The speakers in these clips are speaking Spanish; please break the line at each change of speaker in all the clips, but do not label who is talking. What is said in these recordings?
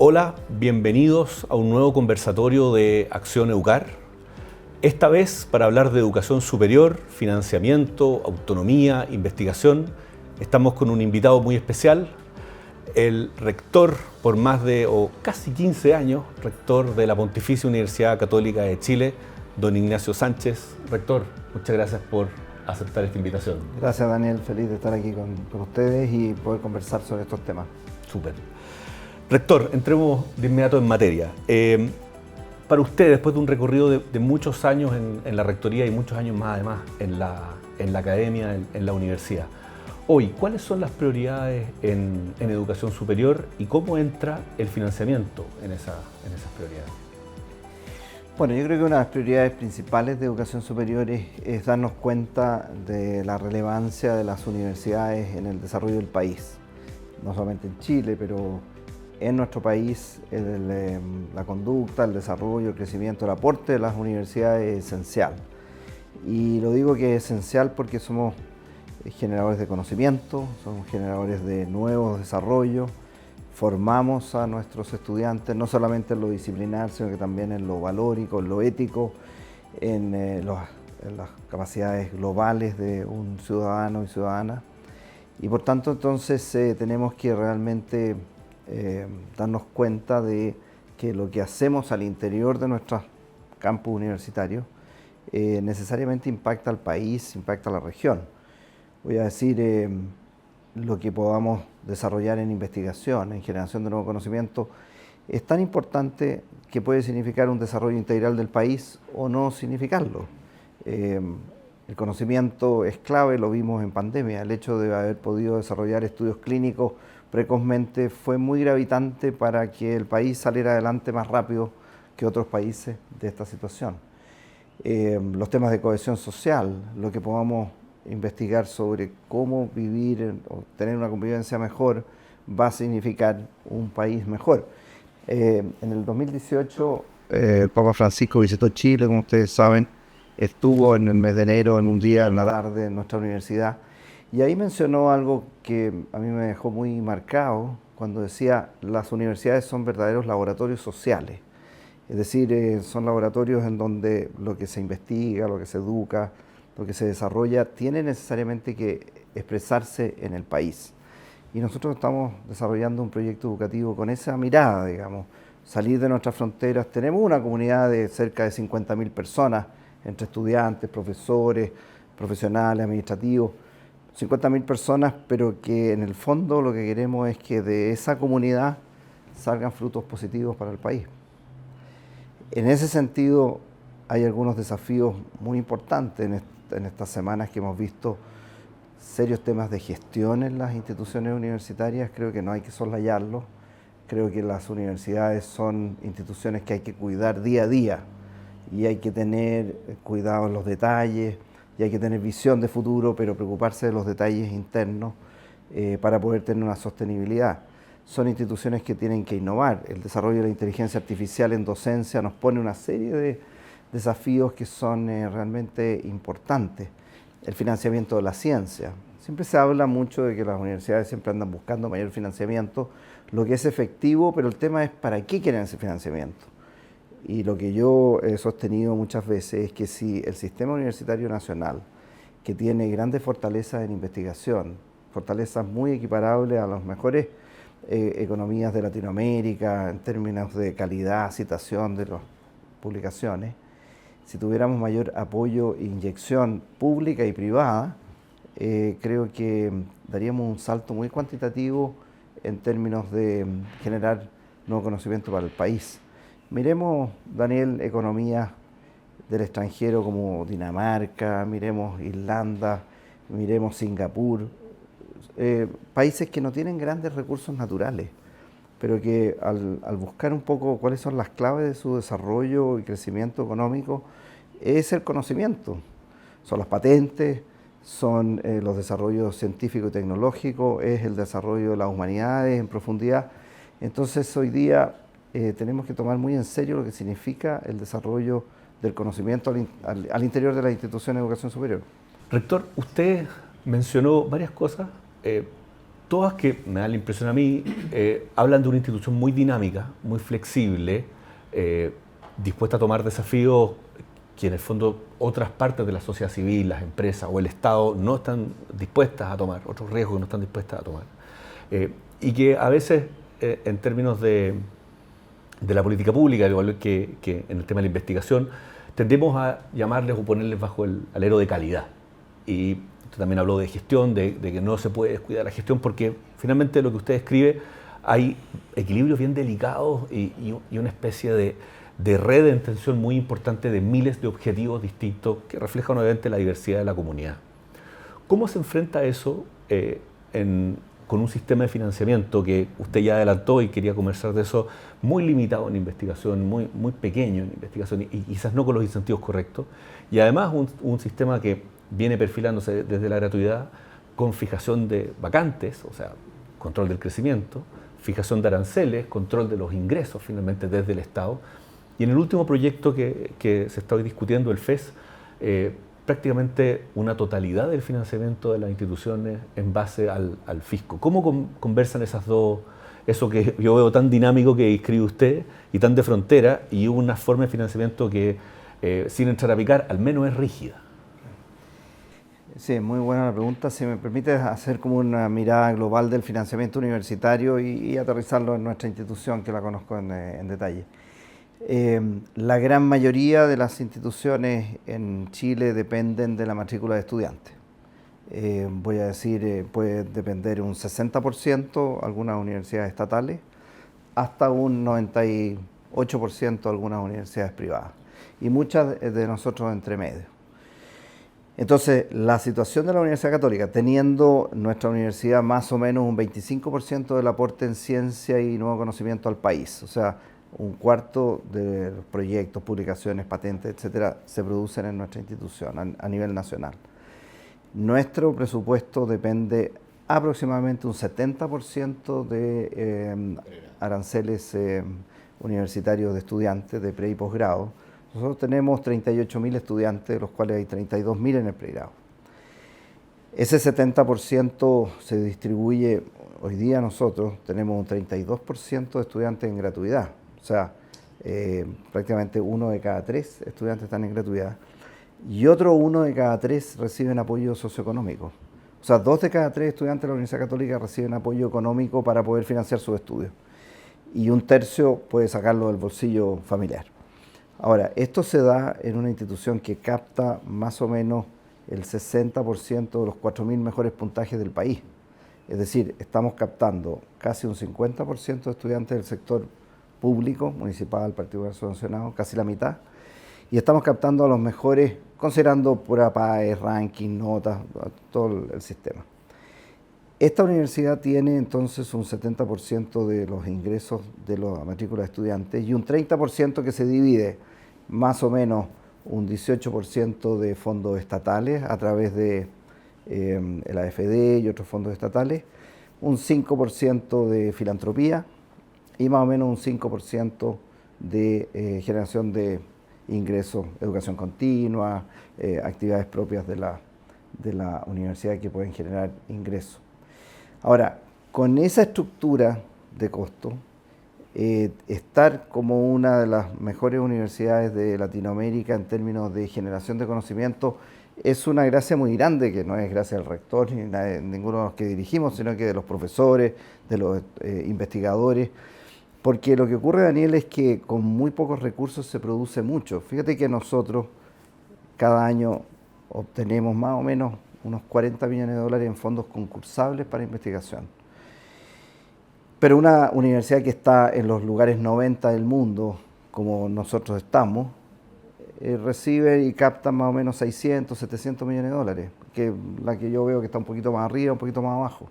Hola, bienvenidos a un nuevo conversatorio de Acción Educar. Esta vez para hablar de educación superior, financiamiento, autonomía, investigación. Estamos con un invitado muy especial, el rector por más de casi 15 años, rector de la Pontificia Universidad Católica de Chile, don Ignacio Sánchez. Rector, muchas gracias por aceptar esta invitación.
Gracias, Daniel, feliz de estar aquí con ustedes y poder conversar sobre estos temas.
Súper. Rector, entremos de inmediato en materia. Para usted, después de un recorrido de muchos años en la rectoría y muchos años más además en la academia, en la universidad, hoy, ¿cuáles son las prioridades en educación superior y cómo entra el financiamiento en esas prioridades?
Bueno, yo creo que una de las prioridades principales de educación superior es darnos cuenta de la relevancia de las universidades en el desarrollo del país. No solamente en Chile, pero en nuestro país la conducta, el desarrollo, el crecimiento, el aporte de las universidades es esencial. Y lo digo que es esencial porque somos generadores de conocimiento, somos generadores de nuevos desarrollos, formamos a nuestros estudiantes no solamente en lo disciplinar, sino que también en lo valórico, en lo ético, en las capacidades globales de un ciudadano y ciudadana. Y por tanto, entonces, tenemos que realmente darnos cuenta de que lo que hacemos al interior de nuestros campus universitarios necesariamente impacta al país, impacta a la región. Voy a decir, lo que podamos desarrollar en investigación, en generación de nuevo conocimiento, es tan importante que puede significar un desarrollo integral del país o no significarlo. El conocimiento es clave, lo vimos en pandemia. El hecho de haber podido desarrollar estudios clínicos precozmente fue muy gravitante para que el país saliera adelante más rápido que otros países de esta situación. Los temas de cohesión social, lo que podamos investigar sobre cómo vivir o tener una convivencia mejor, va a significar un país mejor. En el 2018, el Papa Francisco visitó Chile, como ustedes saben, estuvo en el mes de enero en un día en la tarde en nuestra universidad y ahí mencionó algo que a mí me dejó muy marcado cuando decía: las universidades son verdaderos laboratorios sociales, es decir, son laboratorios en donde lo que se investiga, lo que se educa, lo que se desarrolla tiene necesariamente que expresarse en el país. Y nosotros estamos desarrollando un proyecto educativo con esa mirada, digamos, salir de nuestras fronteras. Tenemos una comunidad de cerca de 50.000 personas, entre estudiantes, profesores, profesionales, administrativos, 50.000 personas, pero que en el fondo lo que queremos es que de esa comunidad salgan frutos positivos para el país. En ese sentido, hay algunos desafíos muy importantes en estas semanas que hemos visto serios temas de gestión en las instituciones universitarias. Creo que no hay que soslayarlos. Creo que las universidades son instituciones que hay que cuidar día a día y hay que tener cuidado en los detalles y hay que tener visión de futuro, pero preocuparse de los detalles internos para poder tener una sostenibilidad. Son instituciones que tienen que innovar. El desarrollo de la inteligencia artificial en docencia nos pone una serie de desafíos que son realmente importantes. El financiamiento de la ciencia. Siempre se habla mucho de que las universidades siempre andan buscando mayor financiamiento, lo que es efectivo, pero el tema es ¿para qué quieren ese financiamiento? Y lo que yo he sostenido muchas veces es que si el sistema universitario nacional, que tiene grandes fortalezas en investigación, fortalezas muy equiparables a las mejores economías de Latinoamérica en términos de calidad, citación de las publicaciones, si tuviéramos mayor apoyo e inyección pública y privada, creo que daríamos un salto muy cuantitativo en términos de generar nuevo conocimiento para el país. Miremos, Daniel, economías del extranjero como Dinamarca, miremos Irlanda, miremos Singapur, países que no tienen grandes recursos naturales, pero que al buscar un poco cuáles son las claves de su desarrollo y crecimiento económico, es el conocimiento. Son las patentes, son los desarrollos científicos y tecnológicos, es el desarrollo de las humanidades en profundidad. Entonces hoy día tenemos que tomar muy en serio lo que significa el desarrollo del conocimiento al interior de la institución de educación superior.
Rector, usted mencionó varias cosas. todas que me da la impresión a mí, hablan de una institución muy dinámica, muy flexible, dispuesta a tomar desafíos que en el fondo otras partes de la sociedad civil, las empresas o el Estado no están dispuestas a tomar, otros riesgos que no están dispuestas a tomar. Y que a veces, en términos de la política pública, igual que en el tema de la investigación, tendemos a llamarles o ponerles bajo el alero de calidad. Y usted también habló de gestión, de que no se puede descuidar la gestión, porque finalmente lo que usted escribe, hay equilibrios bien delicados y una especie de red en tensión muy importante de miles de objetivos distintos que reflejan obviamente la diversidad de la comunidad. ¿Cómo se enfrenta eso con un sistema de financiamiento que usted ya adelantó y quería conversar de eso, muy limitado en investigación, muy pequeño en investigación y quizás no con los incentivos correctos, y además un sistema que viene perfilándose desde la gratuidad con fijación de vacantes, o sea, control del crecimiento, fijación de aranceles, control de los ingresos finalmente desde el Estado, y en el último proyecto que se está hoy discutiendo, el FES, prácticamente una totalidad del financiamiento de las instituciones en base al fisco. ¿Cómo conversan esas dos, eso que yo veo tan dinámico que escribe usted y tan de frontera, y una forma de financiamiento que, sin entrar a picar, al menos es rígida?
Sí, muy buena la pregunta. Si me permite hacer como una mirada global del financiamiento universitario y aterrizarlo en nuestra institución, que la conozco en detalle. La gran mayoría de las instituciones en Chile dependen de la matrícula de estudiantes. Voy a decir, puede depender un 60% algunas universidades estatales, hasta un 98% algunas universidades privadas, y muchas de nosotros entre medio. Entonces, la situación de la Universidad Católica, teniendo nuestra universidad más o menos un 25% del aporte en ciencia y nuevo conocimiento al país, o sea, un cuarto de los proyectos, publicaciones, patentes, etcétera, se producen en nuestra institución a nivel nacional. Nuestro presupuesto depende aproximadamente un 70% de aranceles universitarios de estudiantes de pre y posgrado. Nosotros tenemos 38.000 estudiantes, de los cuales hay 32.000 en el pregrado. Ese 70% se distribuye, hoy día nosotros tenemos un 32% de estudiantes en gratuidad. O sea, prácticamente 1 de cada 3 estudiantes están en gratuidad. Y otro 1 de cada 3 reciben apoyo socioeconómico. O sea, 2 de cada 3 estudiantes de la Universidad Católica reciben apoyo económico para poder financiar sus estudios. Y un tercio puede sacarlo del bolsillo familiar. Ahora, esto se da en una institución que capta más o menos el 60% de los 4.000 mejores puntajes del país. Es decir, estamos captando casi un 50% de estudiantes del sector público, municipal, particular, subvencionado, casi la mitad, y estamos captando a los mejores, considerando pura PAE, ranking, notas, todo el sistema. Esta universidad tiene entonces un 70% de los ingresos de la matrícula de estudiantes y un 30% que se divide más o menos un 18% de fondos estatales a través de el AFD y otros fondos estatales, un 5% de filantropía y más o menos un 5% de generación de ingresos, educación continua, actividades propias de la universidad que pueden generar ingresos. Ahora, con esa estructura de costo, estar como una de las mejores universidades de Latinoamérica en términos de generación de conocimiento es una gracia muy grande, que no es gracia del rector ni ninguno de los que dirigimos, sino que de los profesores, de los investigadores, porque lo que ocurre, Daniel, es que con muy pocos recursos se produce mucho. Fíjate que nosotros cada año obtenemos más o menos unos 40 millones de dólares en fondos concursables para investigación. Pero una universidad que está en los lugares 90 del mundo, como nosotros estamos, recibe y capta más o menos 600, 700 millones de dólares, que la que yo veo que está un poquito más arriba, un poquito más abajo.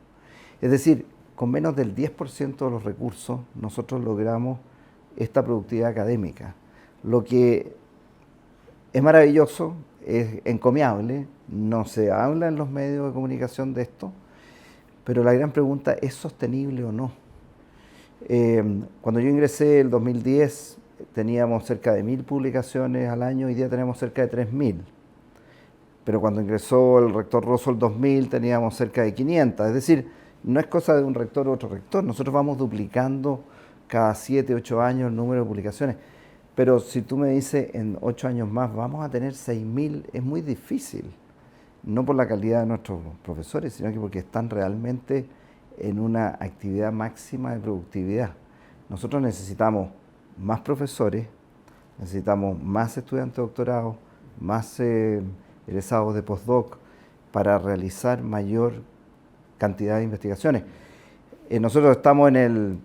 Es decir, con menos del 10% de los recursos, nosotros logramos esta productividad académica. Lo que es maravilloso, es encomiable, no se habla en los medios de comunicación de esto, pero la gran pregunta, ¿es sostenible o no? Cuando yo ingresé en el 2010, teníamos cerca de 1.000 publicaciones al año, hoy día tenemos cerca de 3.000. Pero cuando ingresó el rector Rosso el 2000, teníamos cerca de 500. Es decir, no es cosa de un rector u otro rector. Nosotros vamos duplicando cada 7, 8 años el número de publicaciones. Pero si tú me dices en 8 años más vamos a tener 6.000, es muy difícil. No por la calidad de nuestros profesores, sino que porque están realmente en una actividad máxima de productividad. Nosotros necesitamos más profesores, necesitamos más estudiantes de doctorado, más egresados de postdoc para realizar mayor cantidad de investigaciones. Nosotros estamos en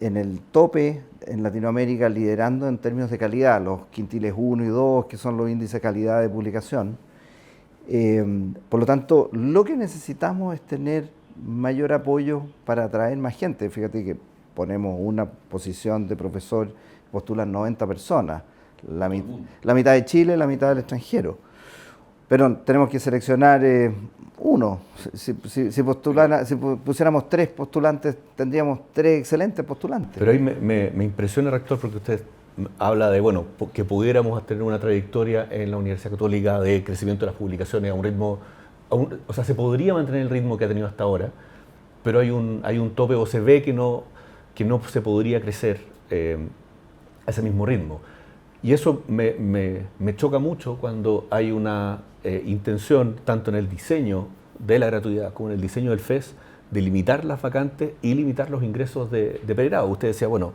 el tope en Latinoamérica liderando en términos de calidad, los quintiles 1 y 2, que son los índices de calidad de publicación. Por lo tanto, lo que necesitamos es tener mayor apoyo para atraer más gente. Fíjate que ponemos una posición de profesor, postulan 90 personas, la mitad de Chile, la mitad del extranjero. Pero tenemos que seleccionar uno. Si pusiéramos 3 postulantes, tendríamos 3 excelentes postulantes.
Pero ahí me impresiona, rector, porque usted habla de, bueno, que pudiéramos tener una trayectoria en la Universidad Católica de crecimiento de las publicaciones a un ritmo, o sea, se podría mantener el ritmo que ha tenido hasta ahora, pero hay un tope, o se ve que no se podría crecer a ese mismo ritmo. Y eso me choca mucho cuando hay una intención, tanto en el diseño de la gratuidad como en el diseño del FES, de limitar las vacantes y limitar los ingresos de pregrado. Usted decía, bueno,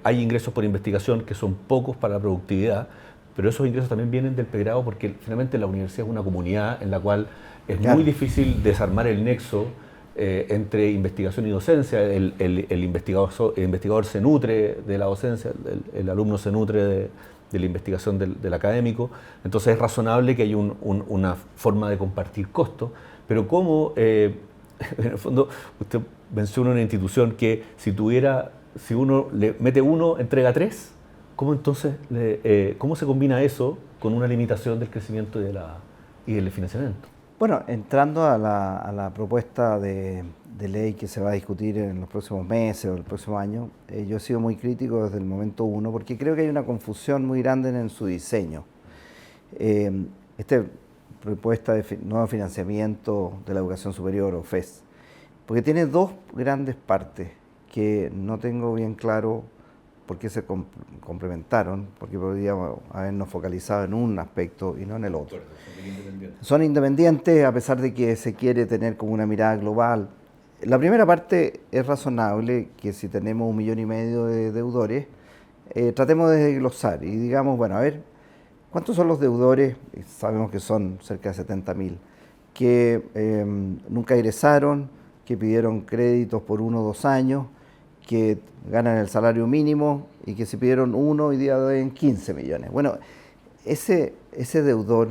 hay ingresos por investigación que son pocos para la productividad, pero esos ingresos también vienen del pregrado porque finalmente la universidad es una comunidad en la cual es muy difícil desarmar el nexo entre investigación y docencia. El investigador se nutre de la docencia, el alumno se nutre de la investigación del académico, entonces es razonable que haya una forma de compartir costos, pero como en el fondo usted menciona una institución que si uno le mete 1, entrega 3, ¿cómo entonces cómo se combina eso con una limitación del crecimiento y del financiamiento?
Bueno, entrando a la propuesta de ley que se va a discutir en los próximos meses o el próximo año, yo he sido muy crítico desde el momento 1 porque creo que hay una confusión muy grande en su diseño. Esta propuesta de nuevo financiamiento de la educación superior o FES, porque tiene 2 grandes partes que no tengo bien claro por qué se complementaron, porque podríamos habernos focalizado en un aspecto y no en el otro. Son independientes a pesar de que se quiere tener como una mirada global. La primera parte es razonable que si tenemos 1,5 millones de deudores, tratemos de desglosar y digamos, bueno, a ver, ¿cuántos son los deudores? Sabemos que son cerca de 70.000, que nunca egresaron, que pidieron créditos por 1 o 2 años, que ganan el salario mínimo y que se pidieron 1 y día de hoy en 15 millones. Bueno, ese deudor,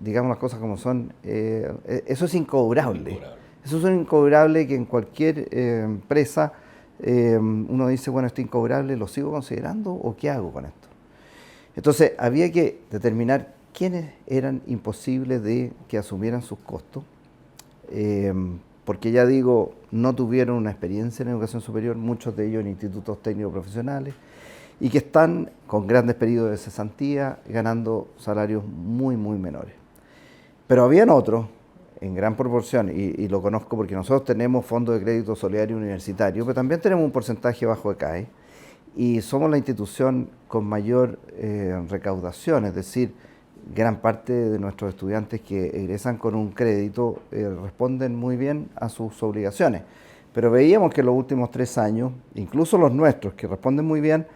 digamos las cosas como son, eso es incobrable. Eso es incobrable que en cualquier empresa uno dice, bueno, esto es incobrable, ¿lo sigo considerando o qué hago con esto? Entonces, había que determinar quiénes eran imposibles de que asumieran sus costos, porque ya digo, no tuvieron una experiencia en educación superior, muchos de ellos en institutos técnicos profesionales, y que están con grandes periodos de cesantía, ganando salarios muy, muy menores. Pero habían otros, en gran proporción, y lo conozco porque nosotros tenemos fondos de crédito solidario universitario, pero también tenemos un porcentaje bajo de CAE, y somos la institución con mayor recaudación, es decir, gran parte de nuestros estudiantes que egresan con un crédito responden muy bien a sus obligaciones. Pero veíamos que en los últimos 3 años, incluso los nuestros, que responden muy bien,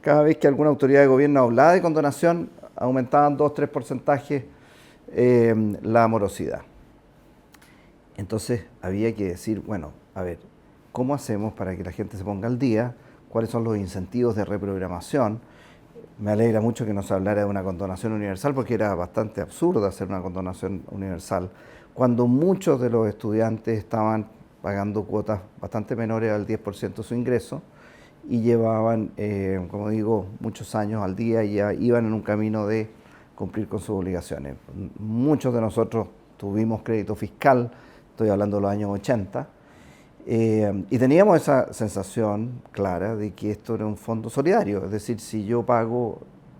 cada vez que alguna autoridad de gobierno hablaba de condonación, aumentaban 2-3 porcentajes la morosidad. Entonces había que decir, bueno, a ver, ¿cómo hacemos para que la gente se ponga al día? ¿Cuáles son los incentivos de reprogramación? Me alegra mucho que nos hablara de una condonación universal porque era bastante absurdo hacer una condonación universal cuando muchos de los estudiantes estaban pagando cuotas bastante menores al 10% de su ingreso y llevaban, como digo, muchos años al día y ya iban en un camino de cumplir con sus obligaciones. Muchos de nosotros tuvimos crédito fiscal, estoy hablando de los años 80, y teníamos esa sensación clara de que esto era un fondo solidario, es decir, si yo pago,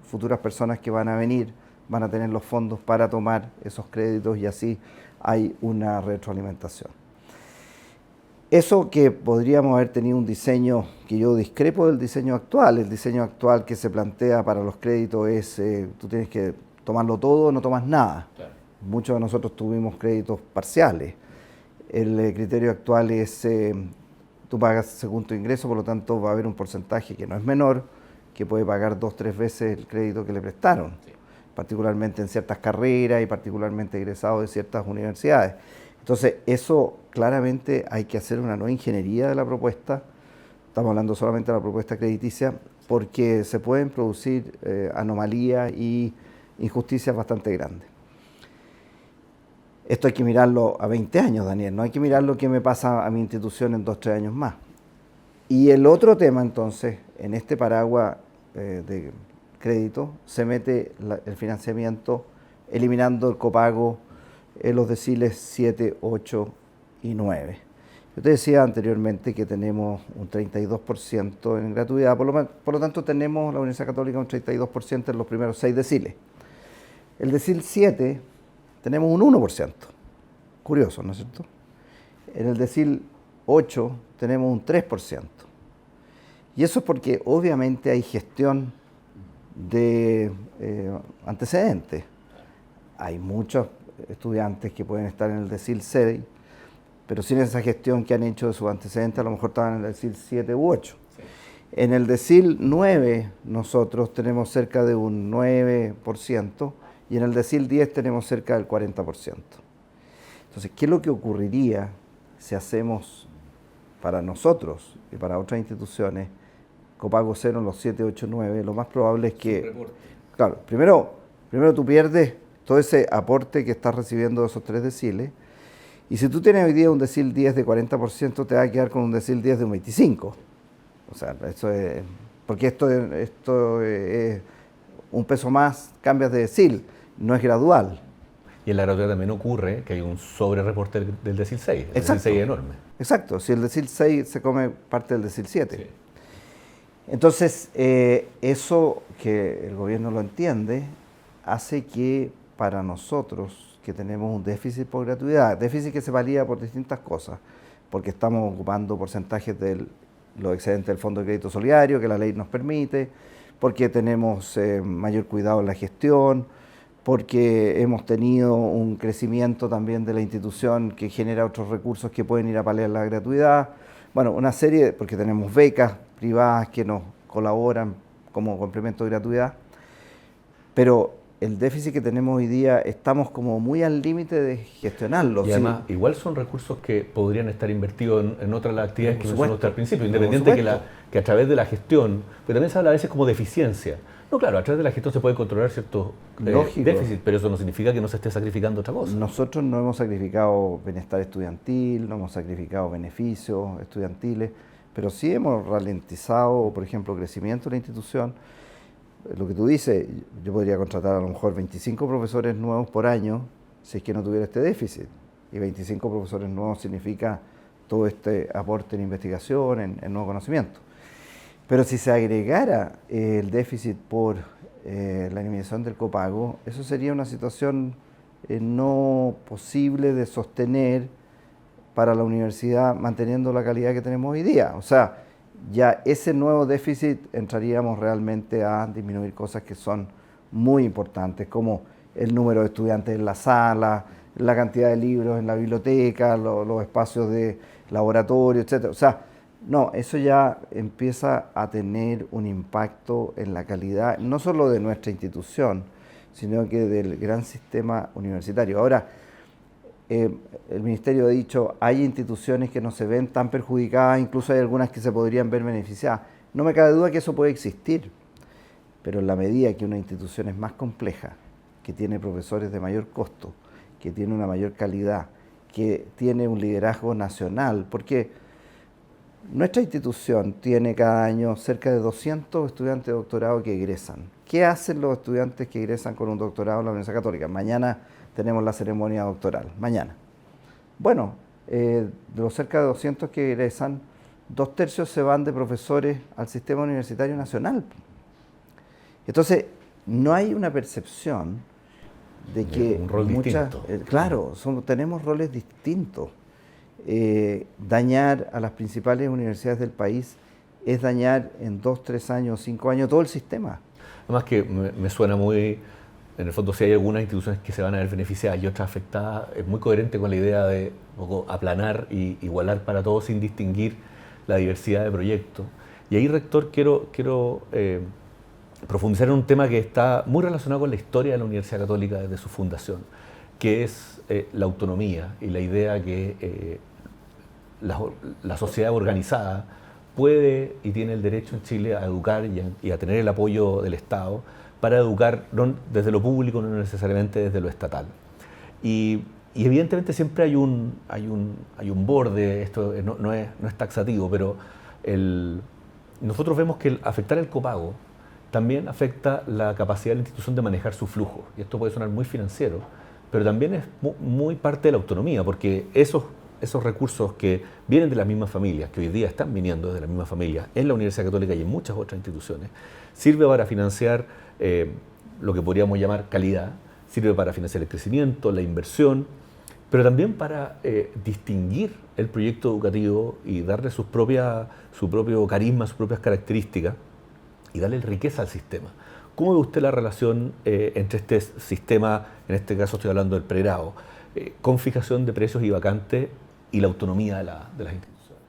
futuras personas que van a venir van a tener los fondos para tomar esos créditos y así hay una retroalimentación. Eso que podríamos haber tenido un diseño, que yo discrepo del diseño actual. El diseño actual que se plantea para los créditos es, tú tienes que tomarlo todo o no tomas nada. Claro. Muchos de nosotros tuvimos créditos parciales. El criterio actual es, tú pagas según tu ingreso, por lo tanto va a haber un porcentaje que no es menor, que puede pagar 2 o 3 veces el crédito que le prestaron, sí, particularmente en ciertas carreras y particularmente egresados de ciertas universidades. Entonces, eso claramente hay que hacer una nueva ingeniería de la propuesta. Estamos hablando solamente de la propuesta crediticia, porque se pueden producir anomalías y injusticias bastante grandes. Esto hay que mirarlo a 20 años, Daniel, no hay que mirar lo que me pasa a mi institución en 2 o 3 años más. Y el otro tema, entonces, en este paraguas de crédito, se mete el financiamiento eliminando el copago en los deciles 7, 8 y 9. Yo te decía anteriormente que tenemos un 32% en gratuidad, por lo tanto tenemos la Universidad Católica un 32% en los primeros 6 deciles. El decil 7 tenemos un 1%, curioso, ¿no es cierto? En el decil 8 tenemos un 3%. Y eso es porque obviamente hay gestión de antecedentes. Hay muchos estudiantes que pueden estar en el decil 6, pero sin esa gestión que han hecho de sus antecedentes, a lo mejor estaban en el decil 7 u 8. Sí. En el decil 9 nosotros tenemos cerca de un 9% y en el decil 10 tenemos cerca del 40%. Entonces, ¿qué es lo que ocurriría si hacemos para nosotros y para otras instituciones copago cero en los 7, 8, 9? Lo más probable es que, claro, primero tú pierdes todo ese aporte que estás recibiendo de esos 3 deciles, y si tú tienes hoy día un decil 10 de 40%, te va a quedar con un decil 10 de un 25%. O sea, eso es, porque esto es un peso más, cambias de decil, no es gradual.
Y en la gratuidad también ocurre que hay un sobre reporte del decil 6, el decil 6 es enorme.
Exacto, si el decil 6 se come parte del decil 7. Sí. Entonces, eso que el gobierno lo entiende, hace que para nosotros, que tenemos un déficit por gratuidad, déficit que se valida por distintas cosas, porque estamos ocupando porcentajes de los excedentes del Fondo de Crédito Solidario, que la ley nos permite, porque tenemos mayor cuidado en la gestión, porque hemos tenido un crecimiento también de la institución que genera otros recursos que pueden ir a paliar la gratuidad. Bueno, una serie, porque tenemos becas privadas que nos colaboran como complemento de gratuidad, pero el déficit que tenemos hoy día estamos como muy al límite de gestionarlo.
Y además, sí, igual son recursos que podrían estar invertidos en otras de las actividades que mencionó usted al principio, independiente que a través de la gestión, pero también se habla a veces como de eficiencia. No, claro, a través de la gestión se puede controlar ciertos déficits, pero eso no significa que no se esté sacrificando otra cosa.
Nosotros no hemos sacrificado bienestar estudiantil, no hemos sacrificado beneficios estudiantiles, pero sí hemos ralentizado, por ejemplo, el crecimiento de la institución. Lo que tú dices, yo podría contratar a lo mejor 25 profesores nuevos por año si es que no tuviera este déficit. Y 25 profesores nuevos significa todo este aporte en investigación, en nuevo conocimiento. Pero si se agregara el déficit por la eliminación del copago, eso sería una situación no posible de sostener para la universidad manteniendo la calidad que tenemos hoy día. O sea, ya ese nuevo déficit entraríamos realmente a disminuir cosas que son muy importantes, como el número de estudiantes en la sala, la cantidad de libros en la biblioteca, los espacios de laboratorio, etc. O sea, no, eso ya empieza a tener un impacto en la calidad, no solo de nuestra institución, sino que del gran sistema universitario. Ahora, el Ministerio ha dicho, hay instituciones que no se ven tan perjudicadas, incluso hay algunas que se podrían ver beneficiadas. No me cabe duda que eso puede existir, pero en la medida que una institución es más compleja, que tiene profesores de mayor costo, que tiene una mayor calidad, que tiene un liderazgo nacional, porque nuestra institución tiene cada año cerca de 200 estudiantes de doctorado que egresan. ¿Qué hacen los estudiantes que egresan con un doctorado en la Universidad Católica? Mañana tenemos la ceremonia doctoral, mañana. Bueno, de los cerca de 200 que egresan, 2/3 se van de profesores al sistema universitario nacional. Entonces, no hay una percepción de que
un rol distinto.
Claro, tenemos roles distintos. dañar a las principales universidades del país es dañar en 2, 3 años, 5 años todo el sistema.
Además que me suena muy, en el fondo si hay algunas instituciones que se van a ver beneficiadas y otras afectadas, es muy coherente con la idea de un poco aplanar y igualar para todos sin distinguir la diversidad de proyectos. Y ahí, rector, quiero profundizar en un tema que está muy relacionado con la historia de la Universidad Católica desde su fundación, que es la autonomía y la idea que la sociedad organizada puede y tiene el derecho en Chile a educar y a tener el apoyo del Estado para educar no desde lo público, no necesariamente desde lo estatal. Y evidentemente siempre hay un borde, esto no es taxativo, pero nosotros vemos que afectar el copago también afecta la capacidad de la institución de manejar su flujo. Y esto puede sonar muy financiero, pero también es muy parte de la autonomía, porque esos recursos que vienen de las mismas familias, que hoy día están viniendo de las mismas familias en la Universidad Católica y en muchas otras instituciones, sirve para financiar lo que podríamos llamar calidad, sirve para financiar el crecimiento, la inversión, pero también para distinguir el proyecto educativo y darle su propio carisma, sus propias características y darle riqueza al sistema. ¿Cómo ve usted la relación entre este sistema, en este caso estoy hablando del pregrado, con fijación de precios y vacantes y la autonomía de las instituciones?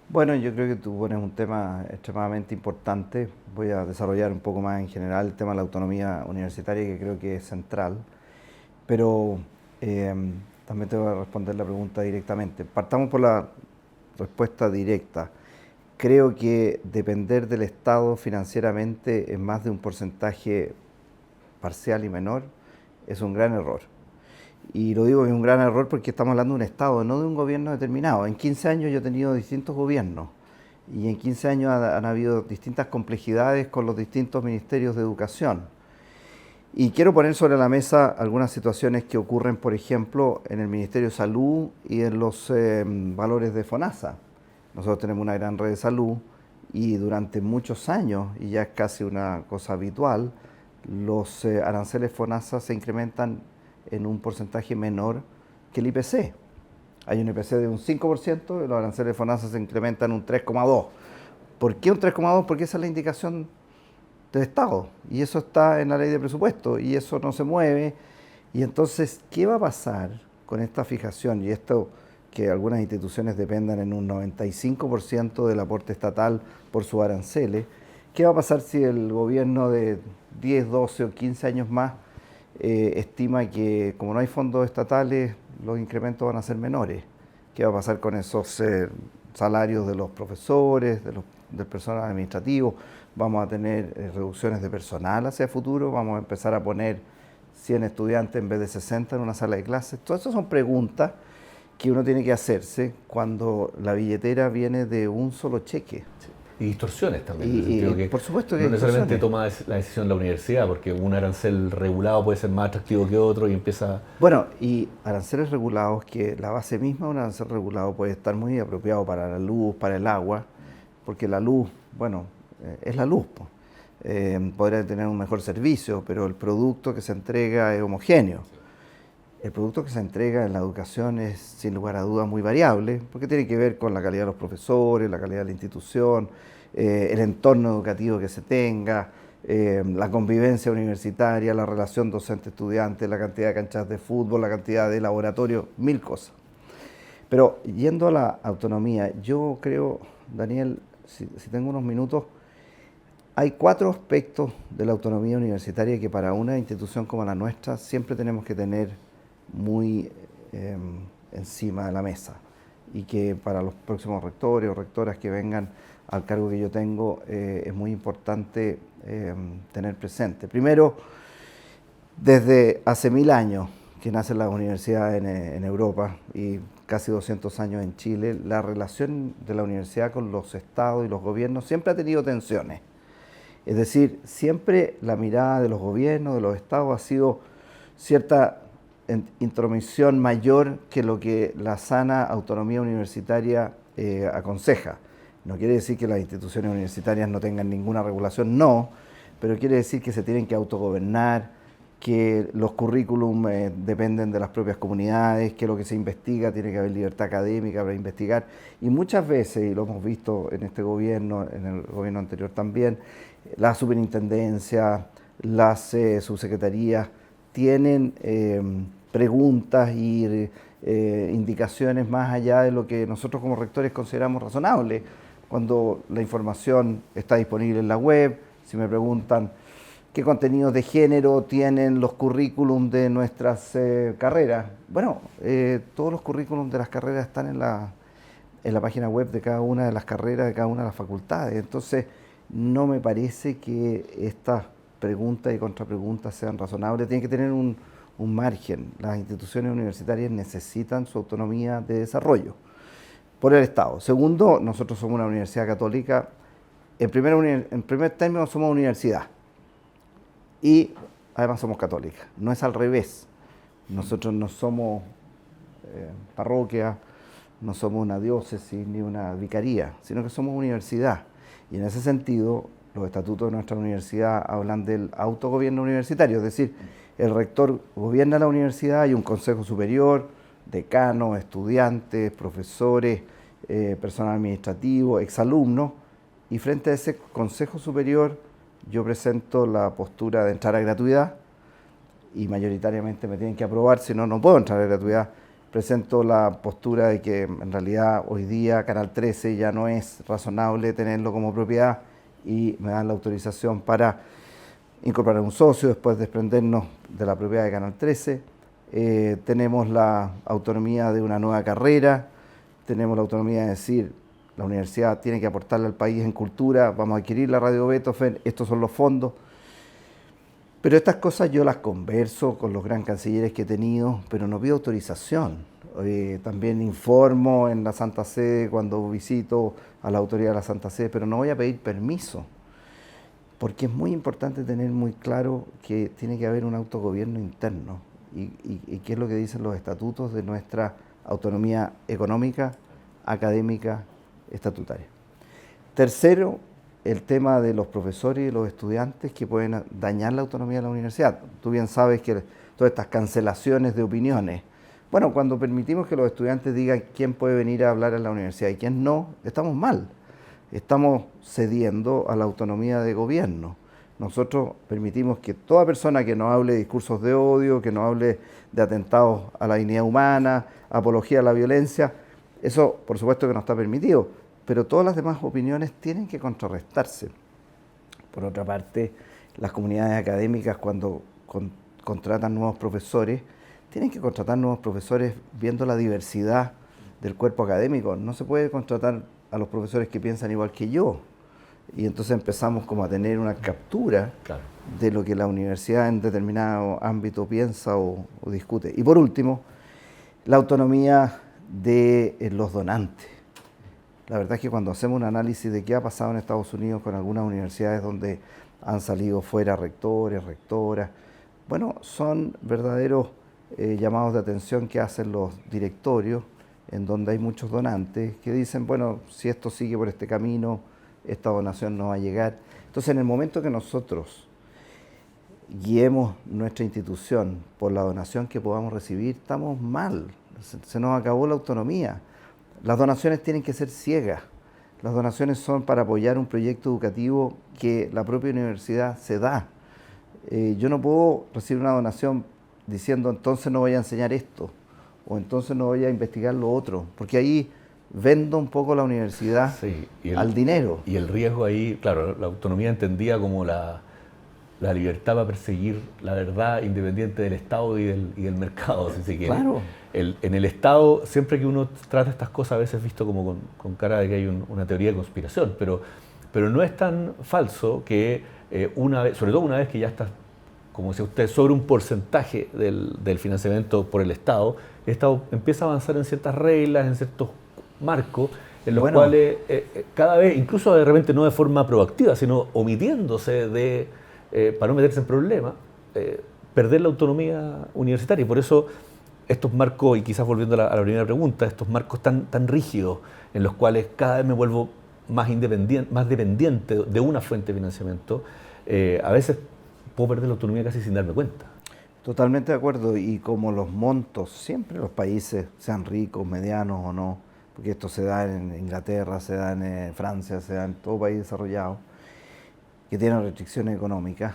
Bueno, yo creo que tú pones un tema extremadamente importante. Voy a desarrollar un poco más en general el tema de la autonomía universitaria, que creo que es central, pero también te voy a responder la pregunta directamente. Partamos por la respuesta directa. Creo que depender del Estado financieramente en más de un porcentaje parcial y menor es un gran error. Y lo digo que es un gran error porque estamos hablando de un Estado, no de un gobierno determinado. En 15 años yo he tenido distintos gobiernos y en 15 años han habido distintas complejidades con los distintos ministerios de educación. Y quiero poner sobre la mesa algunas situaciones que ocurren, por ejemplo, en el Ministerio de Salud y en los valores de FONASA. Nosotros tenemos una gran red de salud y durante muchos años, y ya es casi una cosa habitual, los aranceles FONASA se incrementan en un porcentaje menor que el IPC. Hay un IPC de un 5% y los aranceles FONASA se incrementan un 3,2%. ¿Por qué un 3,2%? Porque esa es la indicación del Estado y eso está en la ley de presupuesto y eso no se mueve. Y entonces, ¿qué va a pasar con esta fijación? Y esto que algunas instituciones dependan en un 95% del aporte estatal por sus aranceles. ¿Qué va a pasar si el gobierno de 10, 12 o 15 años más estima que como no hay fondos estatales, los incrementos van a ser menores? ¿Qué va a pasar con esos salarios de los profesores, del personal administrativo? ¿Vamos a tener reducciones de personal hacia el futuro? ¿Vamos a empezar a poner 100 estudiantes en vez de 60 en una sala de clases? Todas esas son preguntas que uno tiene que hacerse cuando la billetera viene de un solo cheque.
Sí. Y distorsiones también.
Por supuesto que
no necesariamente toma la decisión la universidad, porque un arancel regulado puede ser más atractivo que otro y empieza...
Bueno, y aranceles regulados, que la base misma de un arancel regulado puede estar muy apropiado para la luz, para el agua, porque la luz, bueno, es la luz. Podría tener un mejor servicio, pero el producto que se entrega es homogéneo. El producto que se entrega en la educación es, sin lugar a dudas, muy variable, porque tiene que ver con la calidad de los profesores, la calidad de la institución, el entorno educativo que se tenga, la convivencia universitaria, la relación docente-estudiante, la cantidad de canchas de fútbol, la cantidad de laboratorios, mil cosas. Pero yendo a la autonomía, yo creo, Daniel, si tengo unos minutos, hay 4 aspectos de la autonomía universitaria que para una institución como la nuestra siempre tenemos que tener muy encima de la mesa y que para los próximos rectores o rectoras que vengan al cargo que yo tengo es muy importante tener presente. Primero, desde hace 1000 años que nacen las universidades en Europa y casi 200 años en Chile, la relación de la universidad con los estados y los gobiernos siempre ha tenido tensiones. Es decir, siempre la mirada de los gobiernos, de los estados, ha sido cierta intromisión mayor que lo que la sana autonomía universitaria aconseja. No quiere decir que las instituciones universitarias no tengan ninguna regulación, no, pero quiere decir que se tienen que autogobernar, que los currículum dependen de las propias comunidades, que lo que se investiga tiene que haber libertad académica para investigar. Y muchas veces, y lo hemos visto en este gobierno, en el gobierno anterior también, la superintendencia, las subsecretarías tienen preguntas y indicaciones más allá de lo que nosotros como rectores consideramos razonable. Cuando la información está disponible en la web, si me preguntan qué contenidos de género tienen los currículum de nuestras carreras. Bueno, todos los currículum de las carreras están en la página web de cada una de las carreras, de cada una de las facultades. Entonces, no me parece que estas preguntas y contrapreguntas sean razonables. Tienen que tener un margen. Las instituciones universitarias necesitan su autonomía de desarrollo por el Estado. Segundo, nosotros somos una universidad católica. En primer término, somos universidad. Y además somos católicas. No es al revés. Nosotros no somos parroquia, no somos una diócesis ni una vicaría, sino que somos universidad. Y en ese sentido, los estatutos de nuestra universidad hablan del autogobierno universitario, es decir, el rector gobierna la universidad, hay un consejo superior, decanos, estudiantes, profesores, personal administrativo, exalumnos, y frente a ese consejo superior yo presento la postura de entrar a gratuidad y mayoritariamente me tienen que aprobar, si no, no puedo entrar a gratuidad. Presento la postura de que en realidad hoy día Canal 13 ya no es razonable tenerlo como propiedad y me dan la autorización para incorporar un socio, después desprendernos de la propiedad de Canal 13. Tenemos la autonomía de una nueva carrera, tenemos la autonomía de decir la universidad tiene que aportarle al país en cultura, vamos a adquirir la radio Beethoven, estos son los fondos. Pero estas cosas yo las converso con los gran cancilleres que he tenido, pero no pido autorización. También informo en la Santa Sede cuando visito a la autoridad de la Santa Sede, pero no voy a pedir permiso, porque es muy importante tener muy claro que tiene que haber un autogobierno interno y qué es lo que dicen los estatutos de nuestra autonomía económica, académica, estatutaria. Tercero, el tema de los profesores y los estudiantes que pueden dañar la autonomía de la universidad. Tú bien sabes que todas estas cancelaciones de opiniones, bueno, cuando permitimos que los estudiantes digan quién puede venir a hablar en la universidad y quién no, estamos mal. Estamos cediendo a la autonomía de gobierno. Nosotros permitimos que toda persona que nos hable de discursos de odio, que nos hable de atentados a la dignidad humana, apología a la violencia, eso por supuesto que no está permitido, pero todas las demás opiniones tienen que contrarrestarse. Por otra parte, las comunidades académicas cuando contratan nuevos profesores, tienen que contratar nuevos profesores viendo la diversidad del cuerpo académico. No se puede contratar a los profesores que piensan igual que yo. Y entonces empezamos como a tener una captura de lo que la universidad en determinado ámbito piensa o discute. Y por último, la autonomía de los donantes. La verdad es que cuando hacemos un análisis de qué ha pasado en Estados Unidos con algunas universidades donde han salido fuera rectores, rectoras, bueno, son verdaderos llamados de atención que hacen los directorios, en donde hay muchos donantes que dicen, bueno, si esto sigue por este camino, esta donación no va a llegar. Entonces, en el momento que nosotros guiemos nuestra institución por la donación que podamos recibir, estamos mal, se nos acabó la autonomía. Las donaciones tienen que ser ciegas. Las donaciones son para apoyar un proyecto educativo que la propia universidad se da. Yo no puedo recibir una donación diciendo entonces no voy a enseñar esto o entonces no voy a investigar lo otro, porque ahí vendo un poco la universidad al dinero.
Y el riesgo ahí, claro, la autonomía entendida como la libertad para perseguir la verdad independiente del Estado y del mercado, si se quiere.
Claro.
En el Estado, siempre que uno trata estas cosas, a veces es visto como con cara de que hay una teoría de conspiración, pero no es tan falso que sobre todo una vez que ya estás, como decía usted, sobre un porcentaje del financiamiento por el Estado empieza a avanzar en ciertas reglas, en ciertos marcos, en los cuales cada vez, incluso de repente no de forma proactiva, sino omitiéndose para no meterse en problemas, perder la autonomía universitaria. Y por eso estos marcos, y quizás volviendo a la primera pregunta, estos marcos tan rígidos en los cuales cada vez me vuelvo más dependiente de una fuente de financiamiento, a veces puedo perder la autonomía casi sin darme cuenta.
Totalmente de acuerdo, y como los montos, siempre los países, sean ricos, medianos o no, porque esto se da en Inglaterra, se da en Francia, se da en todo país desarrollado, que tienen restricciones económicas,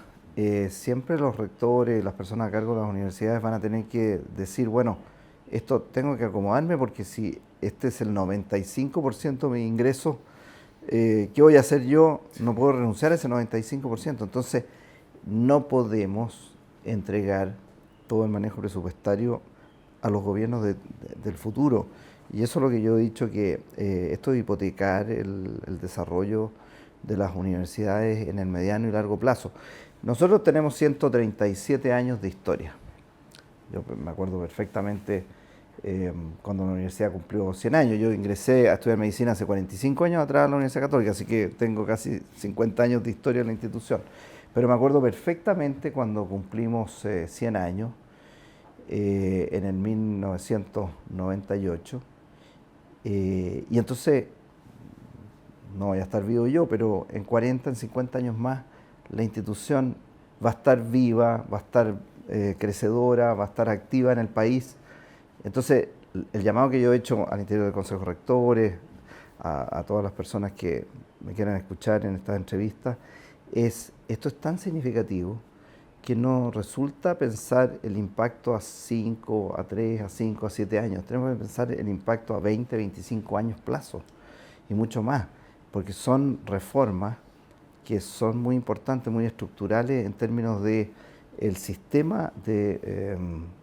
siempre los rectores, las personas a cargo de las universidades van a tener que decir, bueno, esto tengo que acomodarme porque si este es el 95% de mis ingresos, ¿qué voy a hacer yo? No puedo renunciar a ese 95%. Entonces, no podemos entregar todo el manejo presupuestario a los gobiernos del futuro. Y eso es lo que yo he dicho, que esto de hipotecar el desarrollo de las universidades en el mediano y largo plazo. Nosotros tenemos 137 años de historia. Yo me acuerdo perfectamente cuando la universidad cumplió 100 años. Yo ingresé a estudiar medicina hace 45 años atrás a la Universidad Católica, así que tengo casi 50 años de historia en la institución. Pero me acuerdo perfectamente cuando cumplimos 100 años, en el 1998, y entonces, no voy a estar vivo yo, pero en 40, en 50 años más, la institución va a estar viva, va a estar crecedora, va a estar activa en el país. Entonces, el llamado que yo he hecho al interior del Consejo de Rectores, a todas las personas que me quieran escuchar en estas entrevistas, esto es tan significativo que no resulta pensar el impacto a 5, a 3, a 5, a 7 años. Tenemos que pensar el impacto a 20, 25 años plazo y mucho más, porque son reformas que son muy importantes, muy estructurales en términos de el sistema de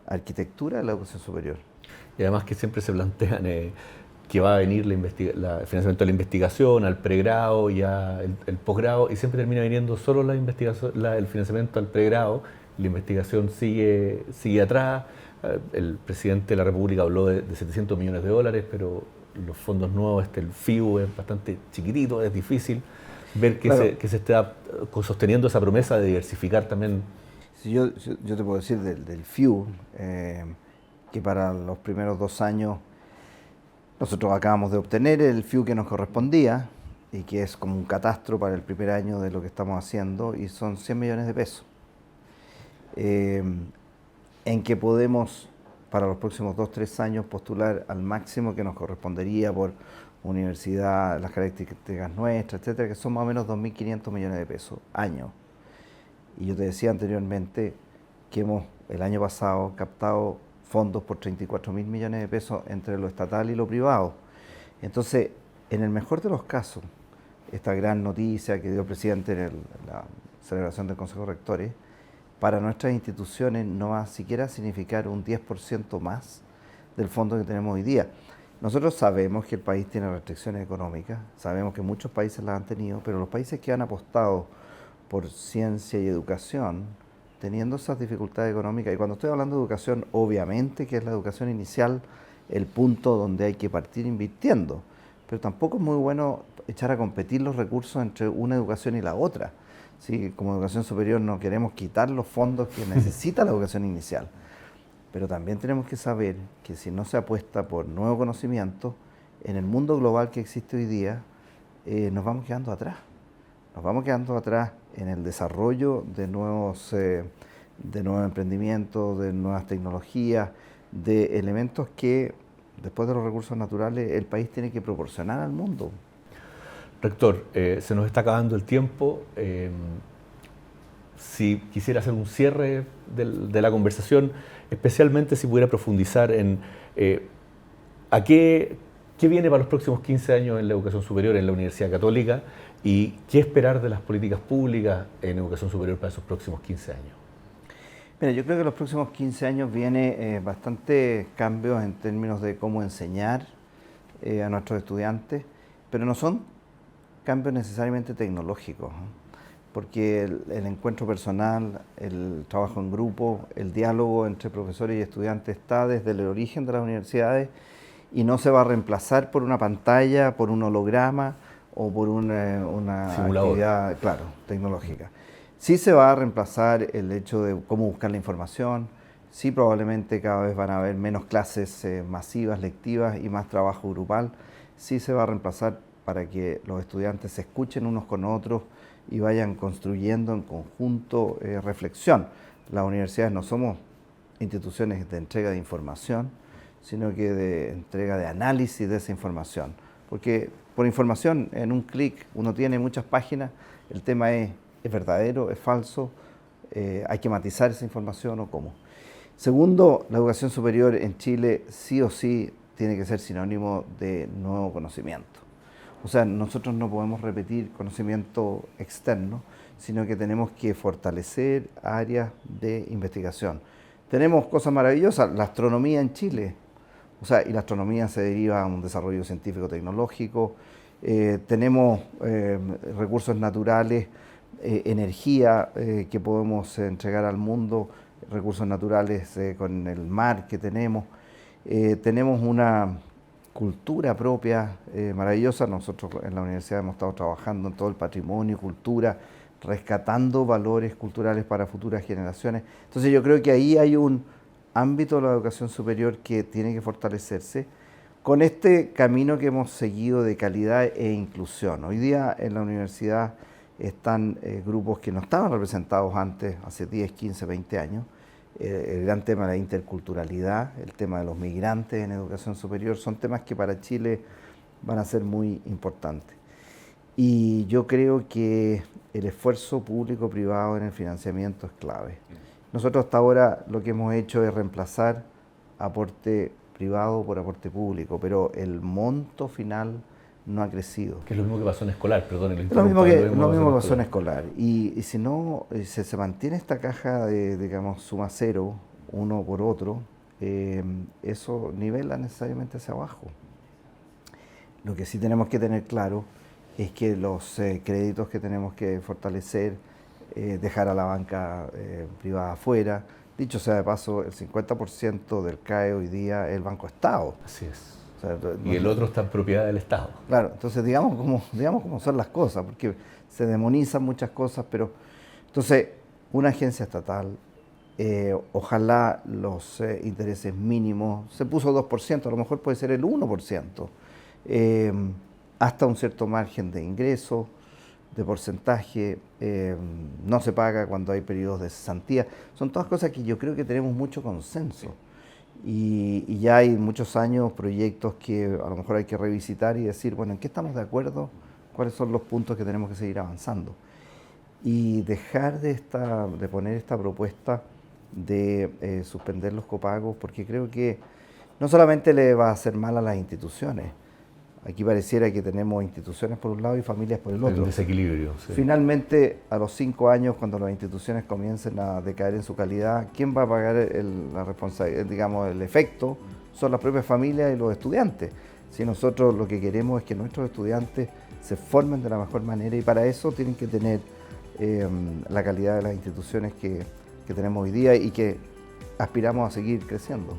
arquitectura de la educación superior.
Y además que siempre se plantean que va a venir el financiamiento de la investigación, al pregrado y el posgrado, y siempre termina viniendo solo el financiamiento al pregrado, la investigación sigue atrás. El presidente de la República habló de 700 millones de dólares, pero los fondos nuevos, el FIU es bastante chiquitito, es difícil ver que, claro, se está sosteniendo esa promesa de diversificar también.
Si yo te puedo decir del FIU, que para los primeros 2 años nosotros acabamos de obtener el FIU que nos correspondía y que es como un catastro para el primer año de lo que estamos haciendo, y son 100 millones de pesos, en que podemos para los próximos 2-3 años postular al máximo que nos correspondería por universidad, las características nuestras, etcétera, que son más o menos 2.500 millones de pesos año. Y yo te decía anteriormente que hemos el año pasado captado fondos por 34.000 millones de pesos entre lo estatal y lo privado. Entonces, en el mejor de los casos, esta gran noticia que dio el presidente en la celebración del Consejo de Rectores, para nuestras instituciones no va siquiera a significar un 10% más del fondo que tenemos hoy día. Nosotros sabemos que el país tiene restricciones económicas, sabemos que muchos países las han tenido, pero los países que han apostado por ciencia y educación, teniendo esas dificultades económicas, y cuando estoy hablando de educación, obviamente que es la educación inicial el punto donde hay que partir invirtiendo, pero tampoco es muy bueno echar a competir los recursos entre una educación y la otra. ¿Sí? Como educación superior no queremos quitar los fondos que necesita la educación inicial, pero también tenemos que saber que si no se apuesta por nuevo conocimiento, en el mundo global que existe hoy día, nos vamos quedando atrás. Nos vamos quedando atrás en el desarrollo de nuevos emprendimientos, de nuevas tecnologías, de elementos que, después de los recursos naturales, el país tiene que proporcionar al mundo.
Rector, se nos está acabando el tiempo. Si quisiera hacer un cierre de la conversación, especialmente si pudiera profundizar en qué viene para los próximos 15 años en la educación superior en la Universidad Católica y qué esperar de las políticas públicas en educación superior para esos próximos 15 años.
Mira, yo creo que los próximos 15 años viene bastantes cambios en términos de cómo enseñar a nuestros estudiantes, pero no son cambios necesariamente tecnológicos, porque el encuentro personal, el trabajo en grupo, el diálogo entre profesores y estudiantes está desde el origen de las universidades y no se va a reemplazar por una pantalla, por un holograma o por una actividad, claro, tecnológica. Sí se va a reemplazar el hecho de cómo buscar la información, sí probablemente cada vez van a haber menos clases masivas, lectivas y más trabajo grupal, sí se va a reemplazar para que los estudiantes se escuchen unos con otros y vayan construyendo en conjunto reflexión. Las universidades no somos instituciones de entrega de información, sino que de entrega de análisis de esa información. Porque por información, en un clic, uno tiene muchas páginas, el tema es verdadero, es falso, hay que matizar esa información o cómo. Segundo, la educación superior en Chile sí o sí tiene que ser sinónimo de nuevo conocimiento. O sea, nosotros no podemos repetir conocimiento externo, sino que tenemos que fortalecer áreas de investigación. Tenemos cosas maravillosas, la astronomía en Chile, o sea, y la astronomía se deriva a un desarrollo científico-tecnológico, tenemos recursos naturales, energía que podemos entregar al mundo, recursos naturales con el mar que tenemos una cultura propia maravillosa. Nosotros en la universidad hemos estado trabajando en todo el patrimonio, cultura, rescatando valores culturales para futuras generaciones. Entonces yo creo que ahí hay un ámbito de la educación superior que tiene que fortalecerse con este camino que hemos seguido de calidad e inclusión. Hoy día en la universidad están grupos que no estaban representados antes, hace 10, 15, 20 años. El gran tema de la interculturalidad, el tema de los migrantes en educación superior, son temas que para Chile van a ser muy importantes. Y yo creo que el esfuerzo público-privado en el financiamiento es clave. Nosotros hasta ahora lo que hemos hecho es reemplazar aporte privado por aporte público, pero el monto final no ha crecido.
Que es lo mismo que pasó en escolar, perdón.
Lo mismo que pasó en escolar. Y si no, se mantiene esta caja de, digamos, suma cero, uno por otro, eso nivela necesariamente hacia abajo. Lo que sí tenemos que tener claro es que los créditos que tenemos que fortalecer, dejar a la banca privada afuera. Dicho sea de paso, el 50% del CAE hoy día es el Banco Estado.
Así es. O sea, y el otro está en propiedad del Estado.
Claro, entonces digamos cómo son las cosas, porque se demonizan muchas cosas, pero entonces una agencia estatal, ojalá los intereses mínimos, se puso 2%, a lo mejor puede ser el 1%, hasta un cierto margen de ingreso, de porcentaje, no se paga cuando hay periodos de cesantía. Son todas cosas que yo creo que tenemos mucho consenso. Y ya hay muchos años, proyectos que a lo mejor hay que revisitar y decir, bueno, ¿en qué estamos de acuerdo? ¿Cuáles son los puntos que tenemos que seguir avanzando? Y dejar de poner esta propuesta de suspender los copagos, porque creo que no solamente le va a hacer mal a las instituciones. Aquí pareciera que tenemos instituciones por un lado y familias por el otro.
Un desequilibrio. Sí.
Finalmente, a los 5 años, cuando las instituciones comiencen a decaer en su calidad, ¿quién va a pagar la responsabilidad, digamos, el efecto? Son las propias familias y los estudiantes. Si nosotros lo que queremos es que nuestros estudiantes se formen de la mejor manera y para eso tienen que tener la calidad de las instituciones que tenemos hoy día y que aspiramos a seguir creciendo.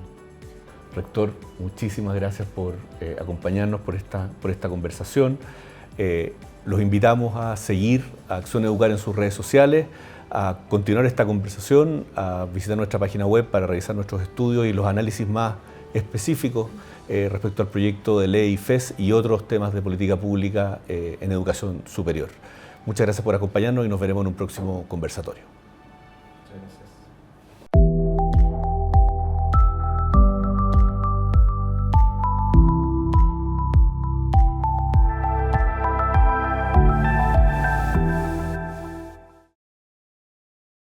Rector, muchísimas gracias por acompañarnos por esta conversación. Los invitamos a seguir a Acción Educar en sus redes sociales, a continuar esta conversación, a visitar nuestra página web para revisar nuestros estudios y los análisis más específicos respecto al proyecto de ley FES y otros temas de política pública en educación superior. Muchas gracias por acompañarnos y nos veremos en un próximo conversatorio.